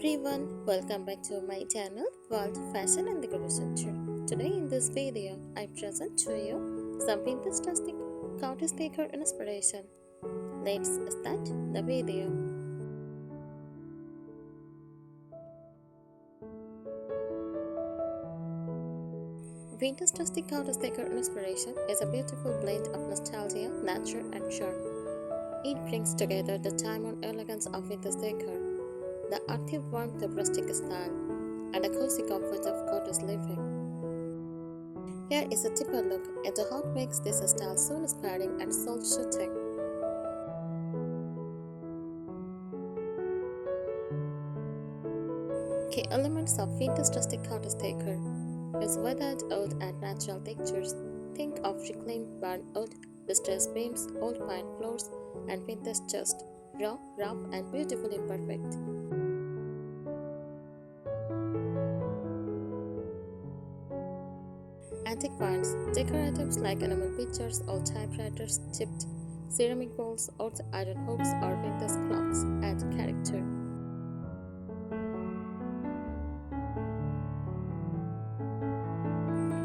everyone, welcome back to my channel World Fashion and Decoration Tour. Today in this video, I present to you some fantastic cottage decor inspiration. Let's start the video. Fantastic cottage decor inspiration is a beautiful blend of nostalgia, nature, and charm. It brings together the time-honored elegance of vintage decor, the earthy warmth of rustic style, and the cozy comfort of cottage living. Here is a deeper look into how it makes this style so inspiring and soul-soothing. Key elements of vintage rustic cottage decor is weathered wood and natural textures. Think of reclaimed barn wood, distressed beams, old pine floors, and vintage just raw, rough, and beautifully imperfect. Antique finds, decor items like enamel pictures, old typewriters, chipped ceramic bowls, old iron hooks, or vintage clocks add character.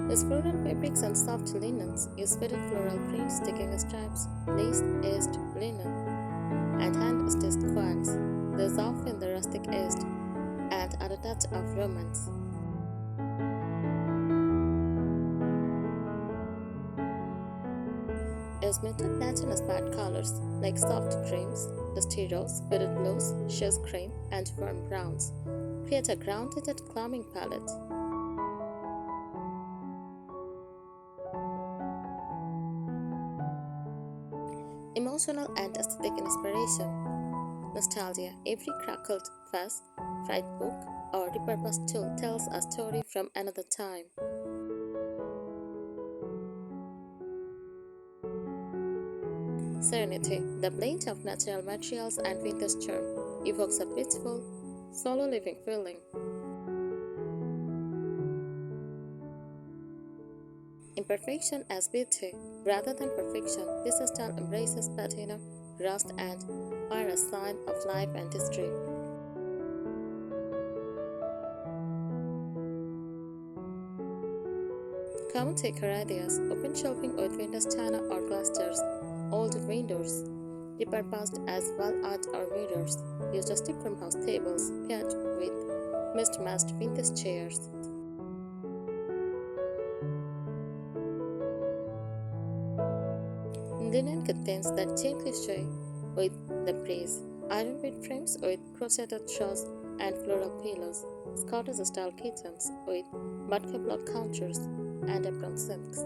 Use floral fabrics and soft linens. Use faded floral prints, sticking stripes, lace-edged linen, and hand-stitched quilts. These often the rustic edged and add a touch of romance. Use muted natural-inspired colors like soft creams, dusty rose, faded blues, chaise cream, and warm browns. Create a grounded and calming palette. Emotional and aesthetic inspiration. Nostalgia. Every crackled vase, fried book, or repurposed tool tells a story from another time. Serenity. The blend of natural materials and vintage charm evokes a peaceful, solo living feeling. Imperfection as beauty. Rather than perfection, this style embraces patina, rust, and are a sign of life and history. Common decor ideas: open shelving with vintage china or glass jars, old windows, repurposed as wall art or mirrors. Use rustic farmhouse tables paired with mismatched vintage chairs. Linen contains that gently sway with the breeze. Iron bed frames with crocheted straws and floral pillows. Scottish style kitchens with mudca block counters and apron sinks.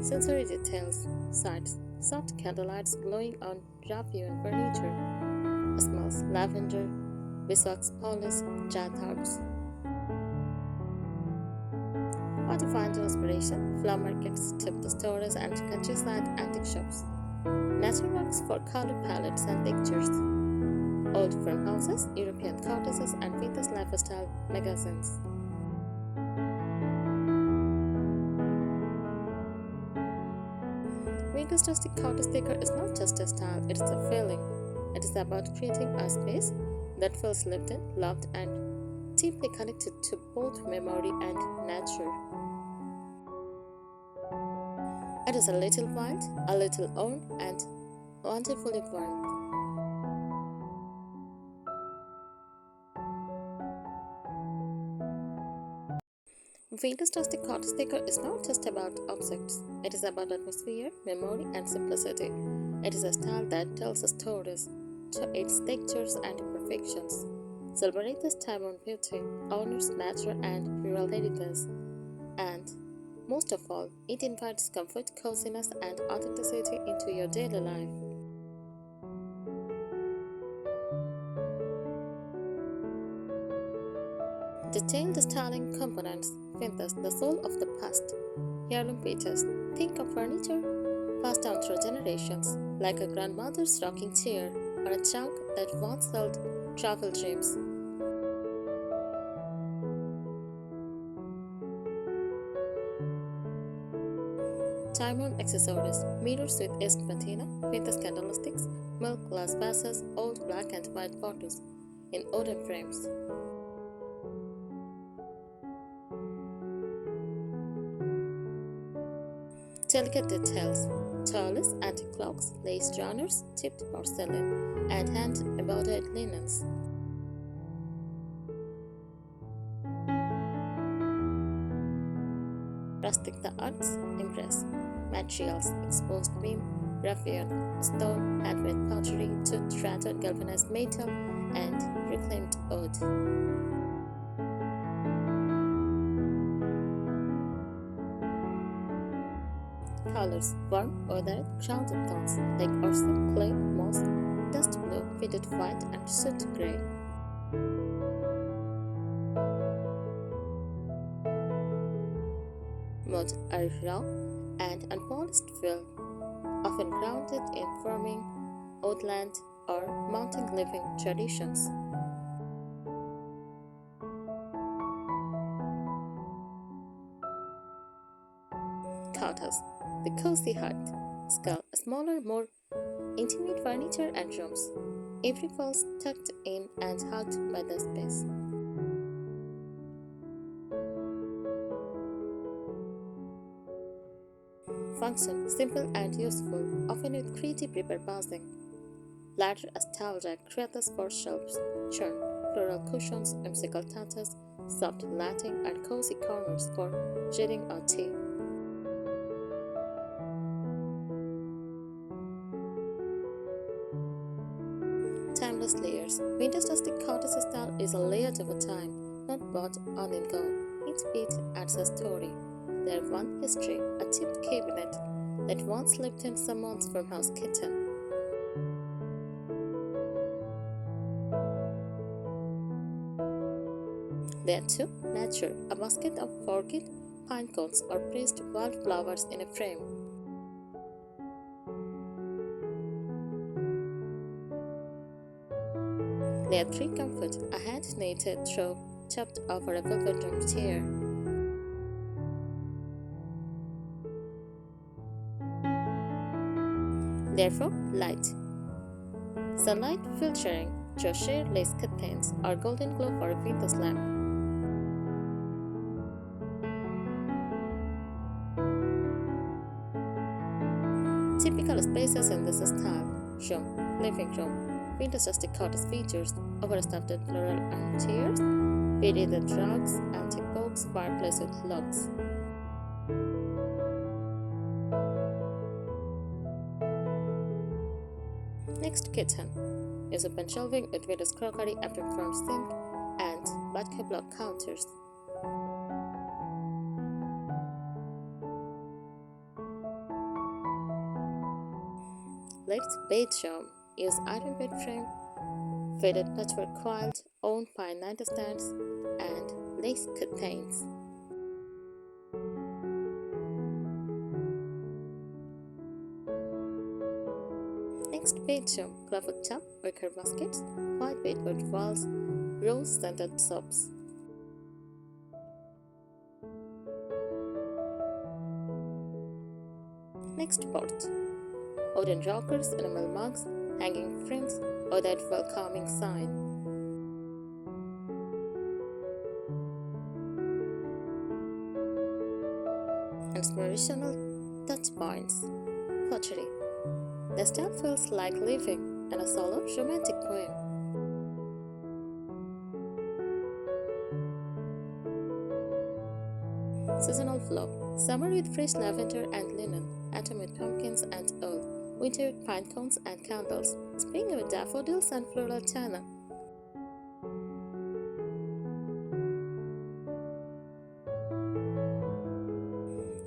Sensory details: sides, soft candlelights glowing on rough-hewn furniture. Smells: lavender, beeswax polish, giant herbs. How to find inspiration: flower markets, tipped stores, and countryside antique shops. Natural works for color palettes and pictures. Old farmhouses, European cottages, and vintage lifestyle magazines. Vintage rustic cottage decor is not just a style, it is a feeling. It is about creating a space that feels lived in, loved, and deeply connected to both memory and nature. It is a little wild, a little old, and wonderfully warm. Vintage rustic cottage decor is not just about objects. It is about atmosphere, memory, and simplicity. It is a style that tells stories to its textures and imperfections. Celebrate this time-honored beauty, honors nature and rural heritage, and most of all, it invites comfort, coziness, and authenticity into your daily life. Detailed styling components: vintage, the soul of the past. Heirloom pieces: think of furniture passed down through generations, like a grandmother's rocking chair or a trunk that once held travel dreams. Diamond accessories, mirrors with East patina, vintage candlesticks, milk glass vases, old black and white photos in wooden frames. Delicate details, talis, antique clocks, lace joiners, tipped porcelain, and hand-embroidered linens. Rustic the arts impress. Materials, exposed beam, rough-hewn stone, handmade pottery, tooth-rattled galvanized metal, and reclaimed wood. Colors, warm, ordered, grounded tones like earthy, clay, moss, dust blue, faded white, and soot gray. Modes are raw and unpolished fill, often grounded in farming, woodland, or mountain living traditions. Cottage, the cozy hut, skull, smaller, more intimate furniture and rooms. Every falls tucked in and hugged by the space. Function, simple and useful, often with creative repurposing. Ladder as towel rack, creates for shelves, charm, floral cushions, whimsical touches, soft lighting, and cozy corners for reading or tea. Timeless layers. Vintage rustic cottage style is a layered over time, not bought on and go. Each bit adds a story. Their one history, a chipped cabinet that once lived in someone's farmhouse kitchen. There too, nature, a basket of forget, pine cones or pressed wildflowers in a frame. Layer 3 comfort, a hand-knitted throw chopped over a velvet room chair. Layer 4 light, sunlight filtering through sheer lace curtains or golden glow for a vintage lamp. Typical spaces in this style: room, living room. Vintage rustic cottage features overstuffed floral armchairs, beaded rugs, antique books, fireplace with logs. Next, kitchen is open shelving with vintage crockery, apron front sink, and vodka block counters. Next, bedroom is iron bed frame, faded patchwork quilt, owned pine nightstands, and lace curtains. Next, bedroom, closet top, wicker baskets, white bedboard walls, rose-scented soaps. Next, porch, wooden rockers, enamel mugs, hanging frames, or that welcoming sign. Inspirational touch points. Pottery. The style feels like living in a solo romantic poem. Seasonal flow. Summer with fresh lavender and linen, autumn with pumpkins and oil, winter with pine cones and candles, spring with daffodils and floral china.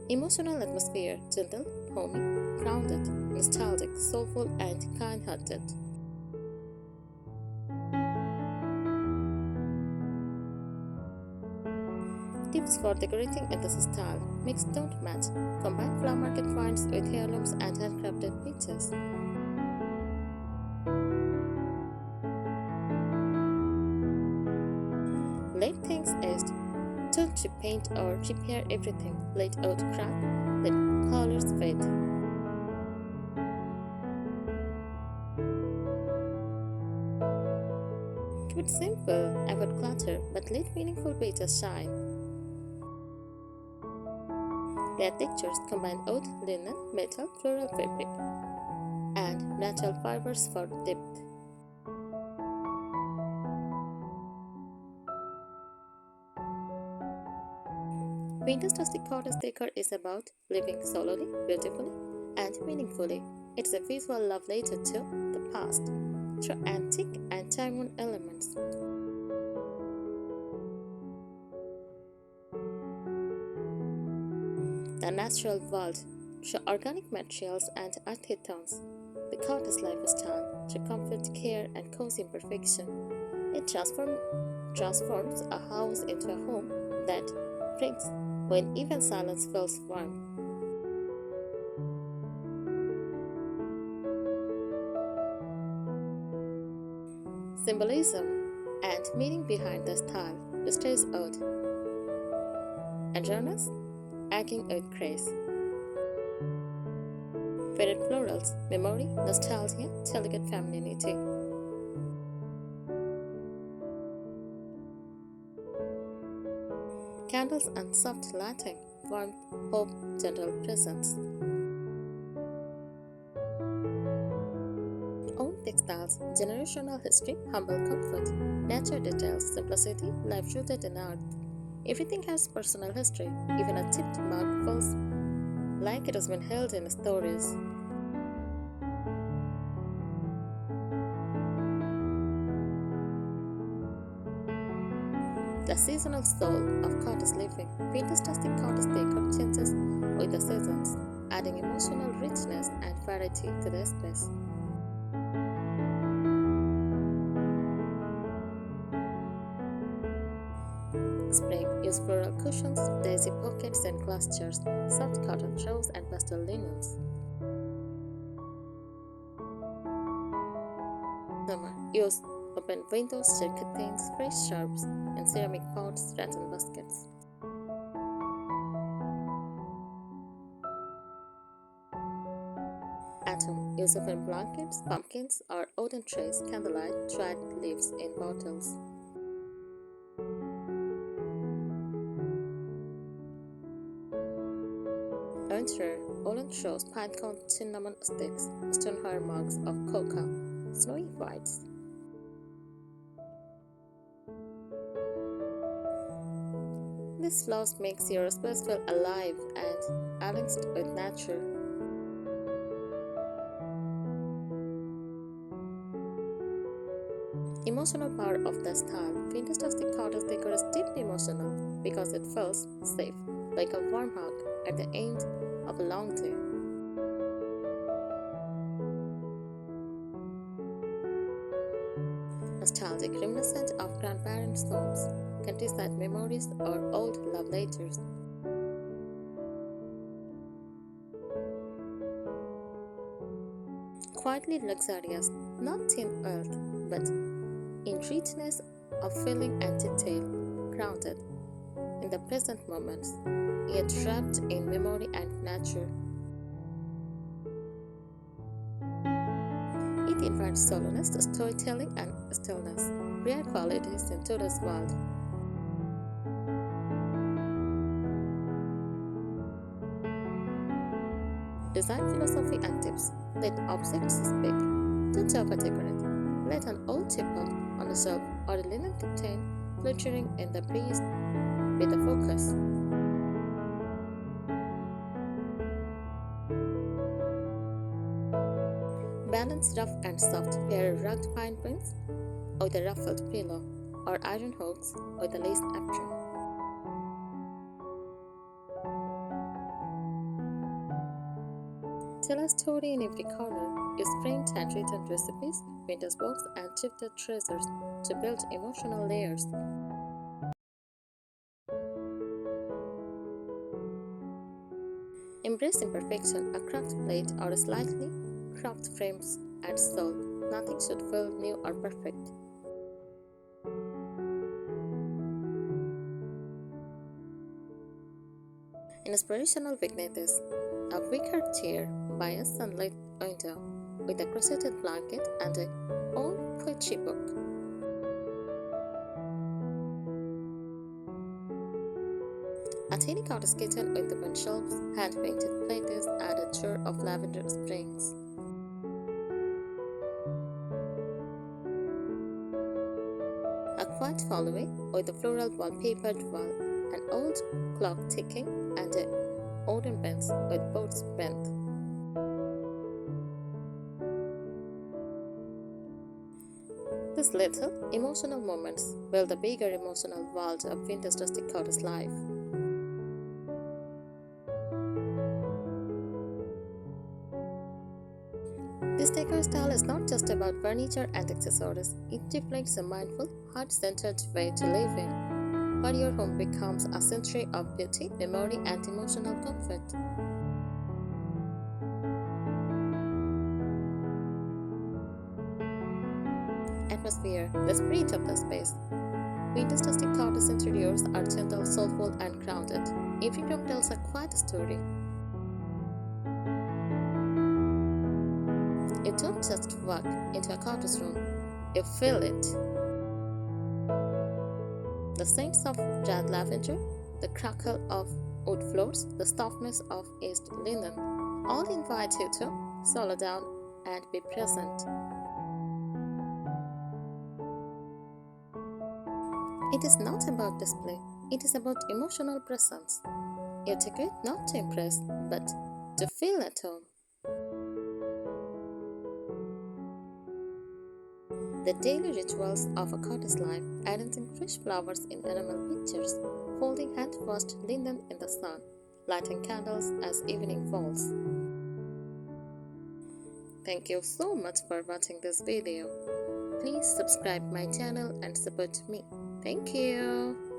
Emotional atmosphere, gentle, homey, grounded, nostalgic, soulful, and kind-hearted. Tips for decorating in this style: mix don't match. Combine flower market finds with heirlooms and handcrafted pieces. Late things aged. Don't chip paint or repair everything. Let out crack, let colors fade. Keep it simple, avoid clutter, but let meaningful pieces shine. Their textures combine oud, linen, metal, floral fabric, and natural fibers for depth. Vintage Rustic Cottage Decor is about living solely, beautifully, and meaningfully. It's a visual love letter to the past through antique and time-worn elements. The natural world through organic materials and earthy tones. The cottage lifestyle through comfort, care, and cozy imperfection. It transforms a house into a home that brings when even silence feels warm. Symbolism and meaning behind the style stays out. Androgynous, acting with grace. Faded florals, memory, nostalgia, delicate femininity. Candles and soft lighting, warmth, hope, gentle presence. Old textiles, generational history, humble comfort, nature details, simplicity, life rooted in earth. Everything has personal history, even a chipped mug feels like it has been held in stories. The seasonal soul of cottage living. Vintage Rustic Cottage Decor changes with the seasons, adding emotional richness and variety to the space. Spring, use floral cushions, daisy pockets and glass jars, soft cotton throws and pastel linens. Summer, use open windows, shade curtains, fresh shrubs, and ceramic pots, rattan baskets. Autumn, use open blankets, pumpkins, or wooden trays, candlelight, dried leaves in bottles. Winter, woolen throws, pine cone, cinnamon sticks, stoneware mugs of cocoa, snowy whites. This flows makes your space feel alive and balanced with nature. Emotional power of the style. Vintage Rustic Cottage Decor is deeply emotional because it feels safe, like a warm hug at the end of a long day. Nostalgic, reminiscent of grandparents' homes, countryside memories, or old love letters. Quietly luxurious, not in earth, but in richness of feeling and detail, grounded in the present moments, yet wrapped in memory and nature. It invites soloist storytelling and stillness, rare qualities in today's world. Design philosophy and tips. Let objects speak. Don't over-decorate. Let an old teapot on a shelf or a linen curtain fluttering in the breeze be the focus. Balance rough and soft. Pair rugged pine prints with a ruffled pillow or iron hooks with a lace apron. Tell a story in every corner. Use framed handwritten recipes, vintage books, and gifted treasures to build emotional layers. Embrace imperfection. A cracked plate or a slightly cropped frames adds soul. Nothing should feel new or perfect. Inspirational vignettes, a wicker chair by a sunlit window with a crocketed blanket and an old poetry book. A tiny cottage kitchen with wooden shelves, hand-painted plates, and a jar of lavender springs. A quiet hallway with a floral wallpapered wall, an old clock ticking, and a wooden bench with boards bent. These little emotional moments build the bigger emotional world of vintage rustic cottage life. This decor style is not just about furniture and accessories, it reflects a mindful, heart-centered way to live in, where your home becomes a sanctuary of beauty, memory, and emotional comfort. Atmosphere, the spirit of the space. Vintage rustic cottage interiors are gentle, soulful, and grounded. Every room tells a quiet story. You don't just walk into a cottage room, you feel it. The scents of red lavender, the crackle of wood floors, the softness of aged linen all invite you to slow down and be present. It is not about display, it is about emotional presence. You decorate not to impress, but to feel at home. The daily rituals of a cottage life, arranging fresh flowers in enamel pictures, folding hand-washed linen in the sun, lighting candles as evening falls. Thank you so much for watching this video. Please subscribe my channel and support me. Thank you.